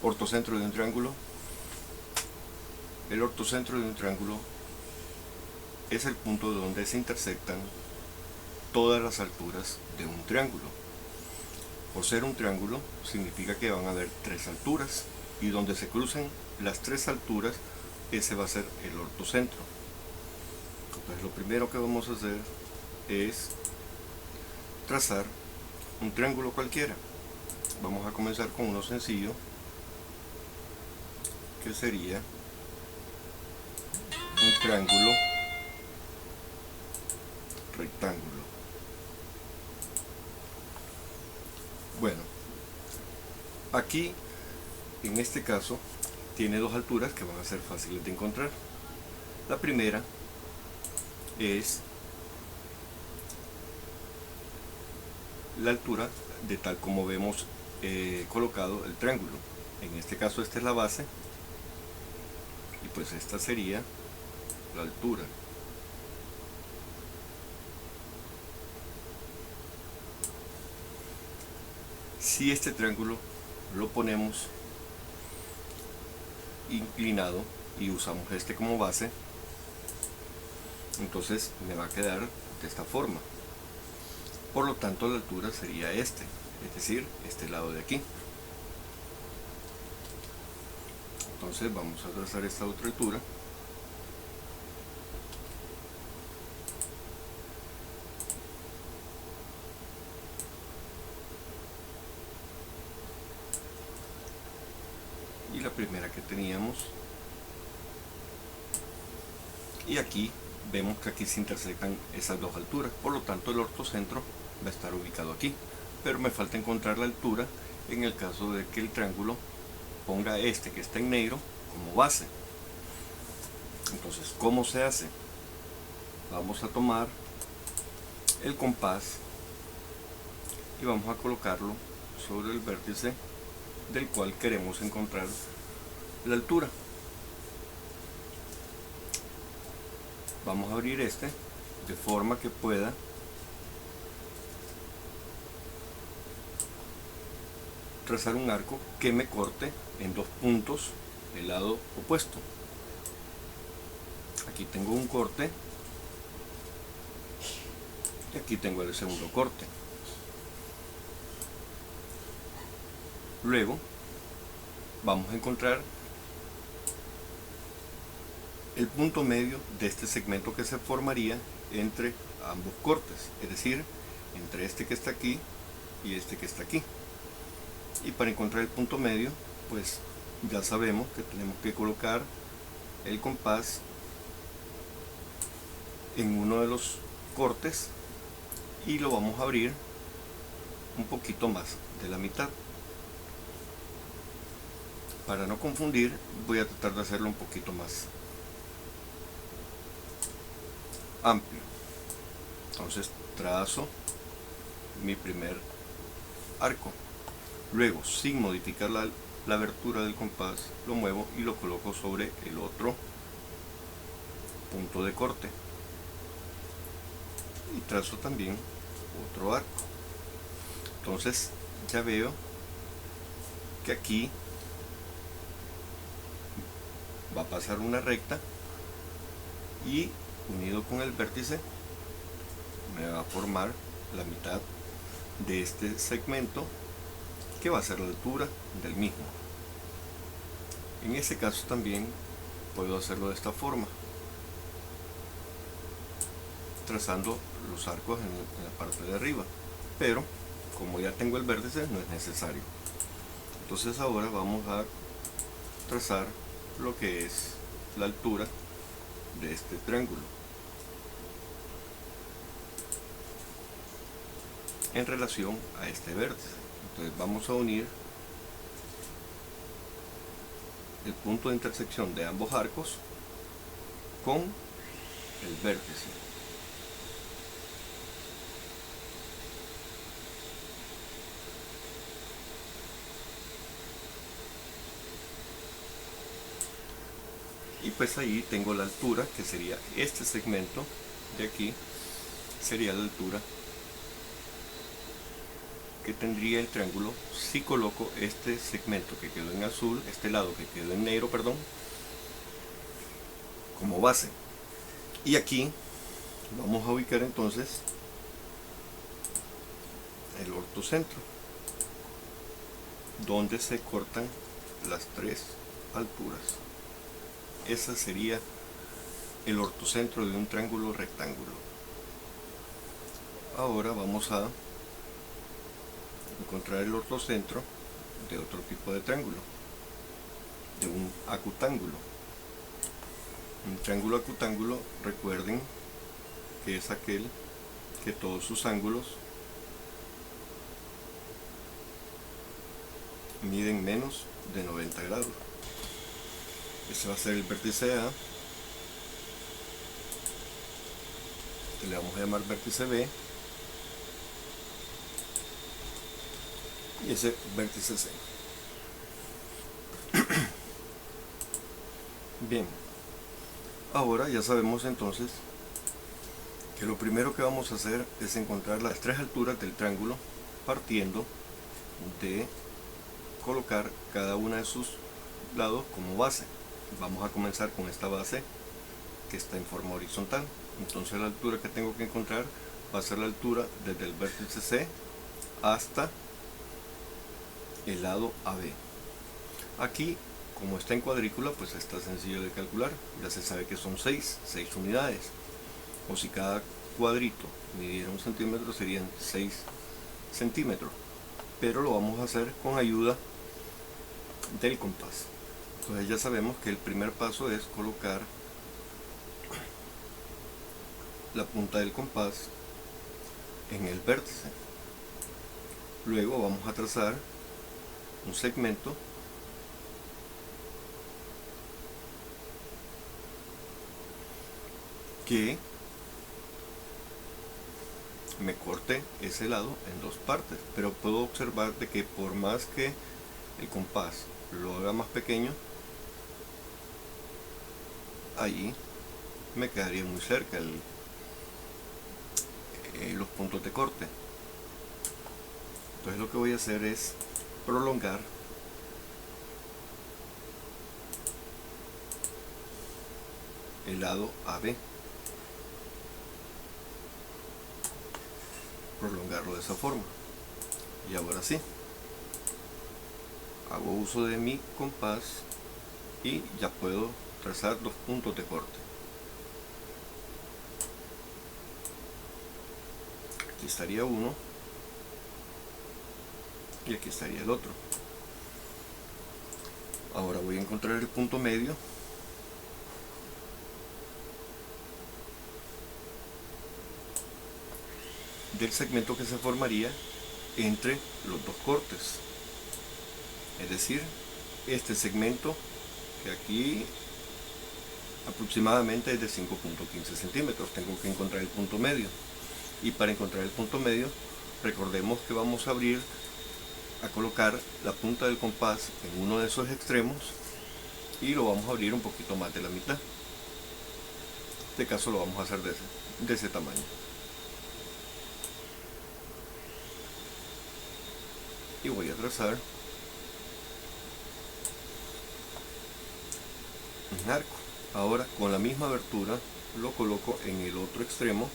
Ortocentro de un triángulo. El ortocentro de un triángulo es el punto donde se intersectan todas las alturas de un triángulo. Por ser un triángulo significa que van a haber tres alturas, y donde se crucen las tres alturas, ese va a ser el ortocentro. Entonces lo primero que vamos a hacer es trazar un triángulo cualquiera. Vamos a comenzar con uno sencillo, que sería un triángulo rectángulo. Bueno, aquí en este caso tiene dos alturas que van a ser fáciles de encontrar. La primera es la altura de tal como vemos colocado el triángulo. En este caso esta es la base, y pues esta sería la altura. Si este triángulo lo ponemos inclinado y usamos este como base, entonces me va a quedar de esta forma. Por lo tanto la altura sería este, es decir, este lado de aquí. Entonces vamos a trazar esta otra altura. Y la primera que teníamos. Y aquí vemos que aquí se intersectan esas dos alturas, por lo tanto el ortocentro va a estar ubicado aquí, pero me falta encontrar la altura en el caso de que el triángulo ponga este que está en negro como base. Entonces, ¿cómo se hace? Vamos a tomar el compás y vamos a colocarlo sobre el vértice del cual queremos encontrar la altura. Vamos a abrir este de forma que pueda trazar un arco que me corte en dos puntos el lado opuesto. Aquí tengo un corte y aquí tengo el segundo corte. Luego vamos a encontrar el punto medio de este segmento que se formaría entre ambos cortes, es decir, entre este que está aquí y este que está aquí. Y para encontrar el punto medio, pues ya sabemos que tenemos que colocar el compás en uno de los cortes y lo vamos a abrir un poquito más de la mitad. Para no confundir, voy a tratar de hacerlo un poquito más amplio. Entonces trazo mi primer arco. Luego, sin modificar la abertura del compás, lo muevo y lo coloco sobre el otro punto de corte. Y trazo también otro arco. Entonces ya veo que aquí va a pasar una recta y unido con el vértice me va a formar la mitad de este segmento, que va a ser la altura del mismo. En ese caso también puedo hacerlo de esta forma, trazando los arcos en la parte de arriba, pero como ya tengo el vértice no es necesario. Entonces ahora vamos a trazar lo que es la altura de este triángulo en relación a este vértice. Entonces vamos a unir el punto de intersección de ambos arcos con el vértice. Y pues ahí tengo la altura, que sería este segmento de aquí, sería la altura que tendría el triángulo si coloco este segmento que quedó en azul, este lado que quedó en negro, perdón, como base. Y aquí vamos a ubicar entonces el ortocentro, donde se cortan las tres alturas. Ese sería el ortocentro de un triángulo rectángulo. Ahora vamos a encontrar el ortocentro de otro tipo de triángulo, de un acutángulo. Un triángulo acutángulo, recuerden que es aquel que todos sus ángulos miden menos de 90 grados. Ese va a ser el vértice A, que le vamos a llamar vértice B, y ese vértice C. Bien, ahora ya sabemos entonces que lo primero que vamos a hacer es encontrar las tres alturas del triángulo, partiendo de colocar cada una de sus lados como base. Vamos a comenzar con esta base que está en forma horizontal. Entonces la altura que tengo que encontrar va a ser la altura desde el vértice C hasta el lado AB. Aquí, como está en cuadrícula, pues está sencillo de calcular. Ya se sabe que son 6 unidades. O si cada cuadrito midiera 1 centímetro, serían 6 centímetros. Pero lo vamos a hacer con ayuda del compás. Entonces ya sabemos que el primer paso es colocar la punta del compás en el vértice. Luego vamos a trazar un segmento que me corte ese lado en dos partes, pero puedo observar de que por más que el compás lo haga más pequeño, allí me quedaría muy cerca los puntos de corte. Entonces lo que voy a hacer es prolongar el lado AB, prolongarlo de esa forma. Y ahora sí, hago uso de mi compás y ya puedo trazar dos puntos de corte. Aquí estaría uno y aquí estaría el otro. Ahora voy a encontrar el punto medio del segmento que se formaría entre los dos cortes, es decir, este segmento que aquí aproximadamente es de 5.15 centímetros. Tengo que encontrar el punto medio, y para encontrar el punto medio recordemos que vamos a colocar la punta del compás en uno de esos extremos y lo vamos a abrir un poquito más de la mitad. En este caso lo vamos a hacer de ese tamaño. Y voy a trazar un arco. Ahora con la misma abertura lo coloco en el otro extremo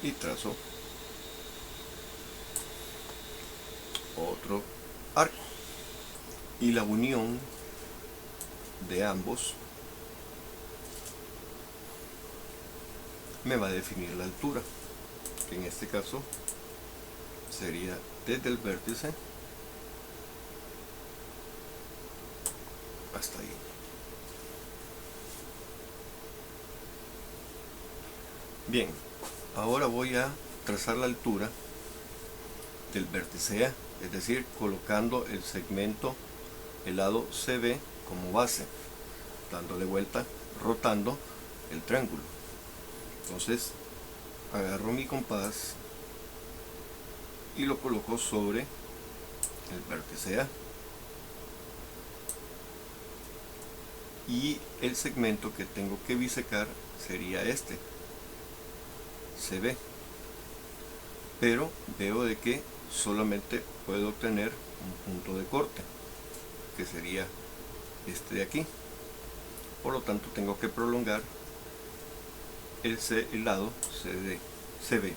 y trazo otro arco, y la unión de ambos me va a definir la altura, que en este caso sería desde el vértice hasta ahí. Bien, ahora voy a trazar la altura del vértice A, es decir, colocando el segmento, el lado CB como base, dándole vuelta, rotando el triángulo. Entonces agarro mi compás y lo coloco sobre el vértice A, y el segmento que tengo que bisecar sería este, CB, pero veo de que solamente puedo obtener un punto de corte, que sería este de aquí. Por lo tanto tengo que prolongar el lado CB.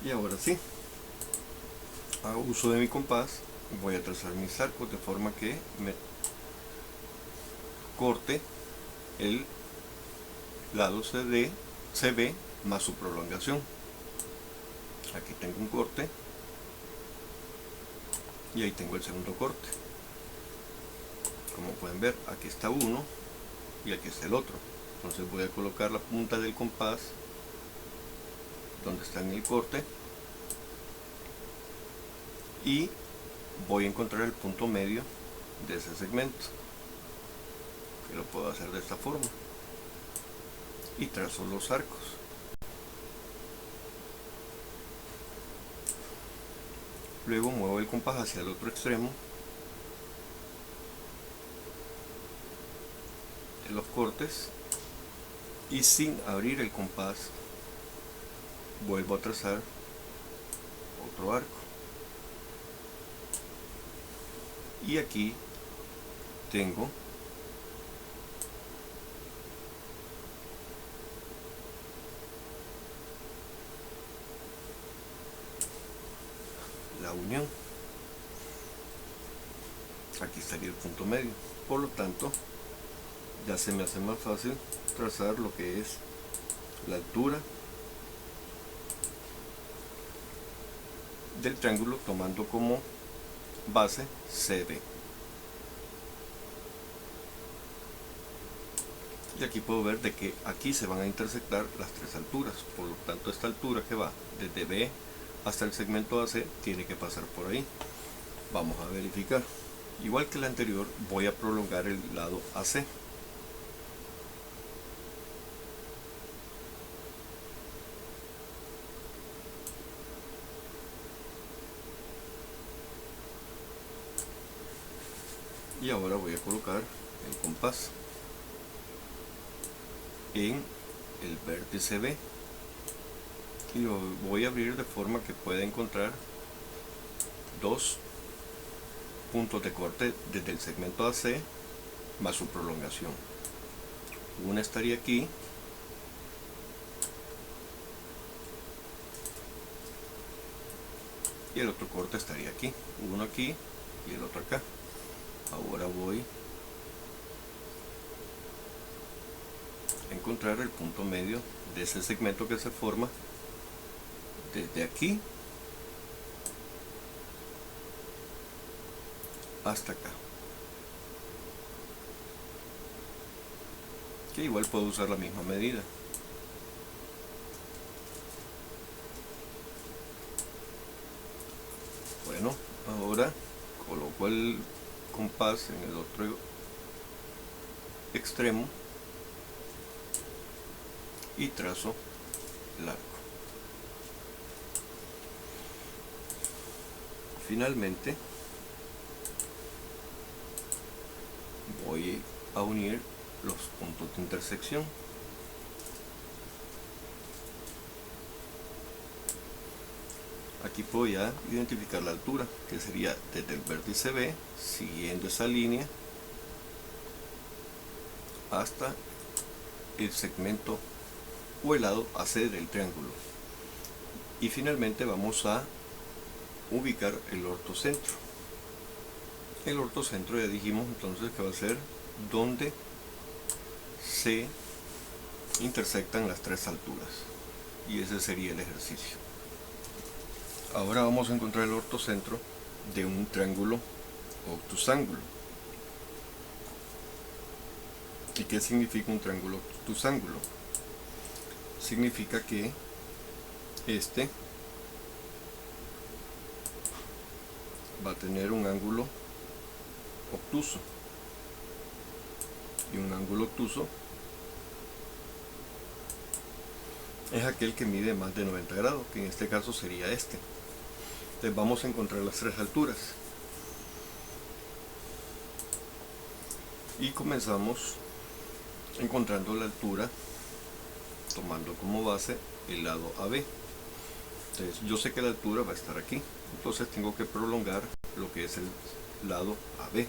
Y ahora sí, hago uso de mi compás, voy a trazar mis arcos de forma que me corte el lado CB más su prolongación. Aquí tengo un corte y ahí tengo el segundo corte. Como pueden ver, aquí está uno y aquí está el otro. Entonces voy a colocar la punta del compás donde está en el corte y voy a encontrar el punto medio de ese segmento, que lo puedo hacer de esta forma, y trazo los arcos. Luego muevo el compás hacia el otro extremo de los cortes y sin abrir el compás vuelvo a trazar otro arco. Y aquí tengo la unión. Aquí estaría el punto medio. Por lo tanto, ya se me hace más fácil trazar lo que es la altura del triángulo tomando como base CB. Y aquí puedo ver de que aquí se van a intersectar las tres alturas. Por lo tanto, esta altura que va desde B hasta el segmento AC tiene que pasar por ahí. Vamos a verificar. Igual que la anterior, voy a prolongar el lado AC. Y ahora voy a colocar el compás en el vértice B y lo voy a abrir de forma que pueda encontrar dos puntos de corte desde el segmento AC más su prolongación. Una estaría aquí y el otro corte estaría aquí, uno aquí y el otro acá. Ahora voy a encontrar el punto medio de ese segmento que se forma desde aquí hasta acá, que igual puedo usar la misma medida. Bueno, ahora coloco el compás en el otro extremo y trazo el arco. Finalmente voy a unir los puntos de intersección. Aquí puedo ya identificar la altura, que sería desde el vértice B, siguiendo esa línea, hasta el segmento o el lado AC del triángulo. Y finalmente vamos a ubicar el ortocentro. El ortocentro ya dijimos entonces que va a ser donde se intersectan las tres alturas. Y ese sería el ejercicio. Ahora vamos a encontrar el ortocentro de un triángulo obtusángulo. ¿Y qué significa un triángulo obtusángulo? Significa que este va a tener un ángulo obtuso. Y un ángulo obtuso es aquel que mide más de 90 grados, que en este caso sería este. Entonces vamos a encontrar las tres alturas. Y comenzamos encontrando la altura, tomando como base el lado AB. Entonces yo sé que la altura va a estar aquí, entonces tengo que prolongar lo que es el lado AB.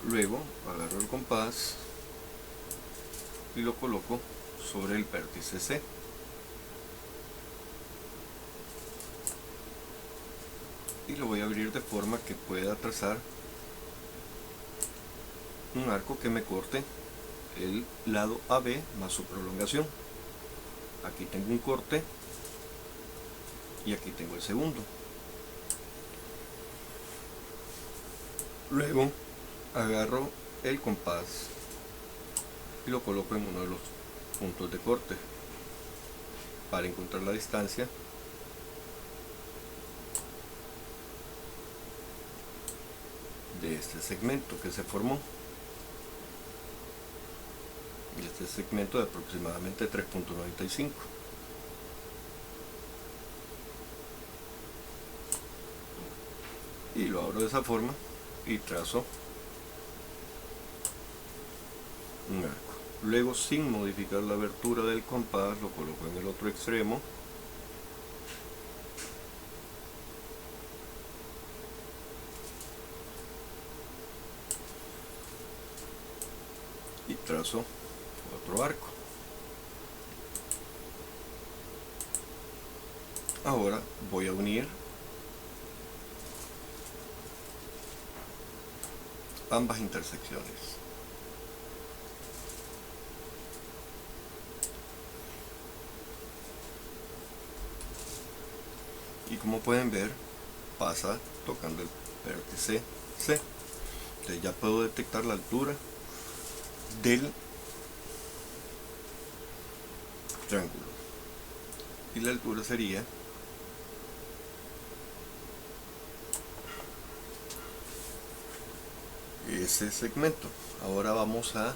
Luego agarro el compás y lo coloco sobre el vértice C. Y lo voy a abrir de forma que pueda trazar un arco que me corte el lado AB más su prolongación. Aquí tengo un corte y aquí tengo el segundo. Luego agarro el compás y lo coloco en uno de los puntos de corte para encontrar la distancia de este segmento que se formó. Y este segmento de aproximadamente 3.95. Y lo abro de esa forma y trazo un arco. Luego, sin modificar la abertura del compás, lo coloco en el otro extremo y trazo otro arco. Ahora voy a unir ambas intersecciones. Y como pueden ver, pasa tocando el vértice C. Entonces ya puedo detectar la altura del triángulo. Y la altura sería ese segmento. Ahora vamos a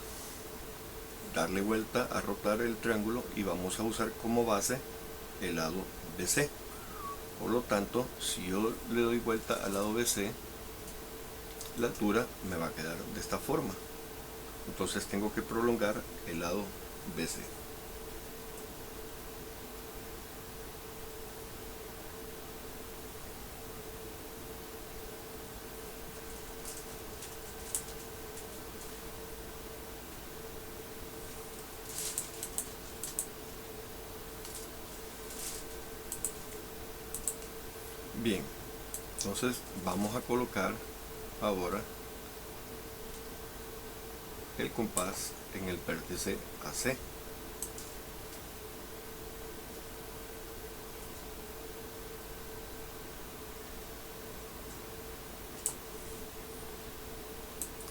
darle vuelta, a rotar el triángulo y vamos a usar como base el lado BC. Por lo tanto, si yo le doy vuelta al lado BC, la altura me va a quedar de esta forma. Entonces tengo que prolongar el lado BC. Bien, entonces vamos a colocar ahora el compás en el vértice AC.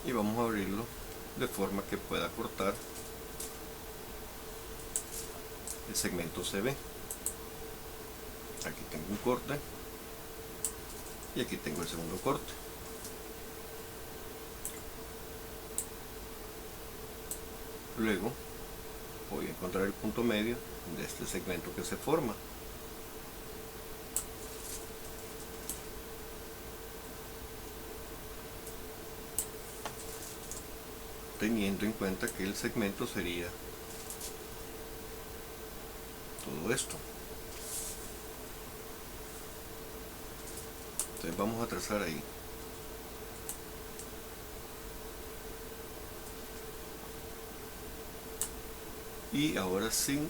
Y vamos a abrirlo de forma que pueda cortar el segmento CB. Aquí tengo un corte y aquí tengo el segundo corte. Luego voy a encontrar el punto medio de este segmento que se forma. Teniendo en cuenta que el segmento sería todo esto. Entonces vamos a trazar ahí. Y ahora, sin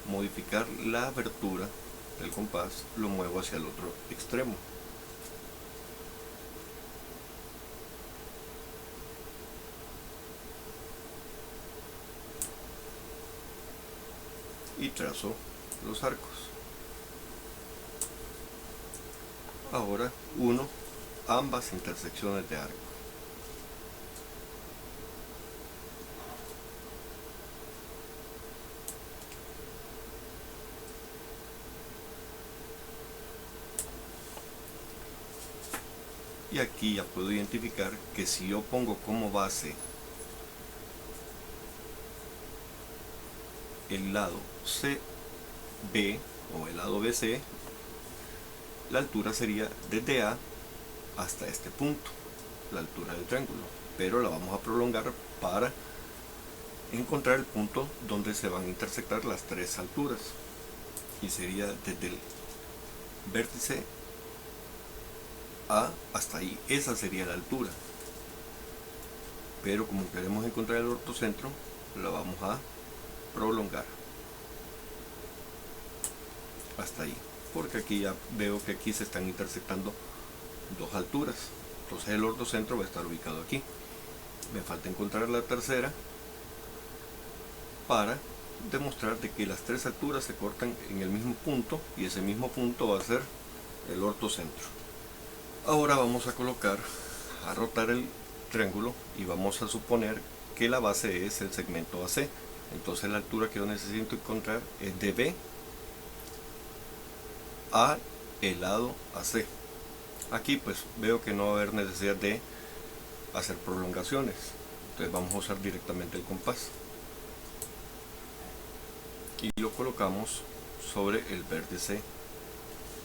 modificar la abertura del compás, lo muevo hacia el otro extremo. Y trazo los arcos. Ahora uno ambas intersecciones de arco. Y aquí ya puedo identificar que si yo pongo como base el lado CB o el lado BC, la altura sería desde A hasta este punto, la altura del triángulo, pero la vamos a prolongar para encontrar el punto donde se van a intersectar las tres alturas, y sería desde el vértice A hasta ahí. Esa sería la altura, pero como queremos encontrar el ortocentro, la vamos a prolongar hasta ahí, porque aquí ya veo que aquí se están intersectando dos alturas, entonces el ortocentro va a estar ubicado aquí. Me falta encontrar la tercera para demostrar de que las tres alturas se cortan en el mismo punto, y ese mismo punto va a ser el ortocentro. Ahora vamos a colocar, a rotar el triángulo, y vamos a suponer que la base es el segmento AC. Entonces la altura que yo necesito encontrar es de B a el lado AC. Aquí pues veo que no va a haber necesidad de hacer prolongaciones, entonces vamos a usar directamente el compás y lo colocamos sobre el vértice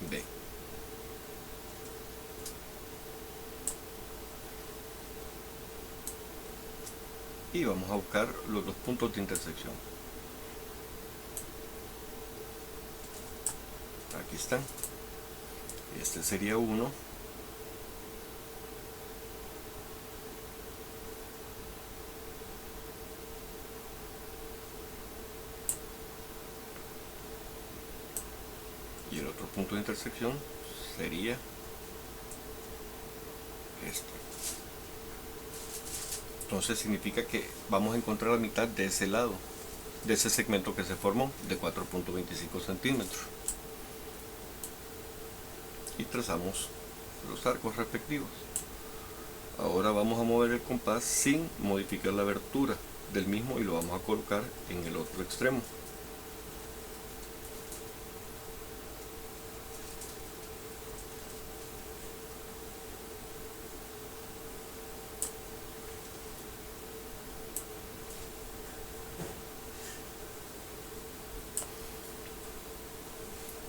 B. Y vamos a buscar los dos puntos de intersección. Aquí están. Este sería uno. Y el otro punto de intersección sería este. Entonces significa que vamos a encontrar la mitad de ese lado, de ese segmento que se formó, de 4.25 centímetros. Y trazamos los arcos respectivos. Ahora vamos a mover el compás sin modificar la abertura del mismo y lo vamos a colocar en el otro extremo.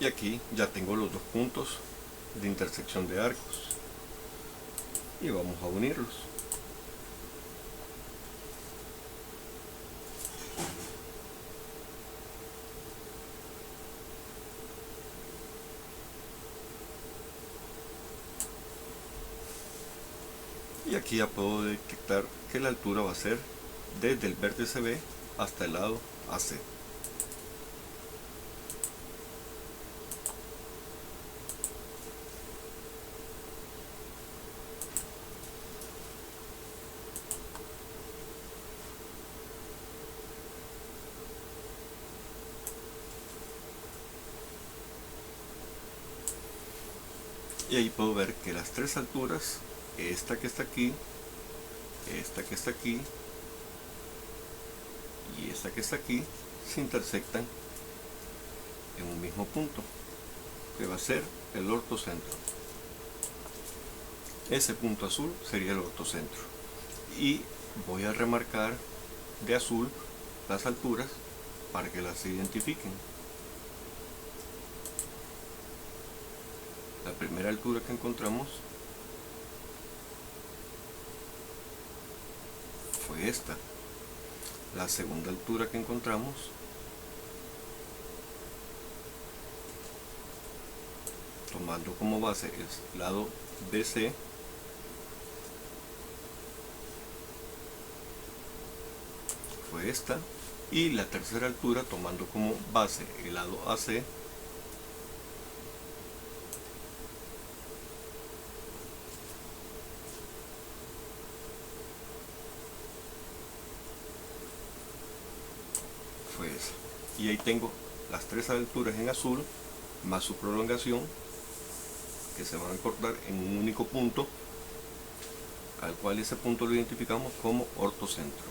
Y aquí ya tengo los dos puntos de intersección de arcos y vamos a unirlos. Y aquí ya puedo detectar que la altura va a ser desde el vértice B hasta el lado AC. Y ahí puedo ver que las tres alturas, esta que está aquí, esta que está aquí y esta que está aquí, se intersectan en un mismo punto, que va a ser el ortocentro. Ese punto azul sería el ortocentro. Y voy a remarcar de azul las alturas para que las identifiquen. La primera altura que encontramos fue esta. La segunda altura que encontramos tomando como base el lado BC, fue esta. Y la tercera altura tomando como base el lado AC fue esa. Y ahí tengo las tres alturas en azul más su prolongación, que se van a cortar en un único punto, al cual ese punto lo identificamos como ortocentro.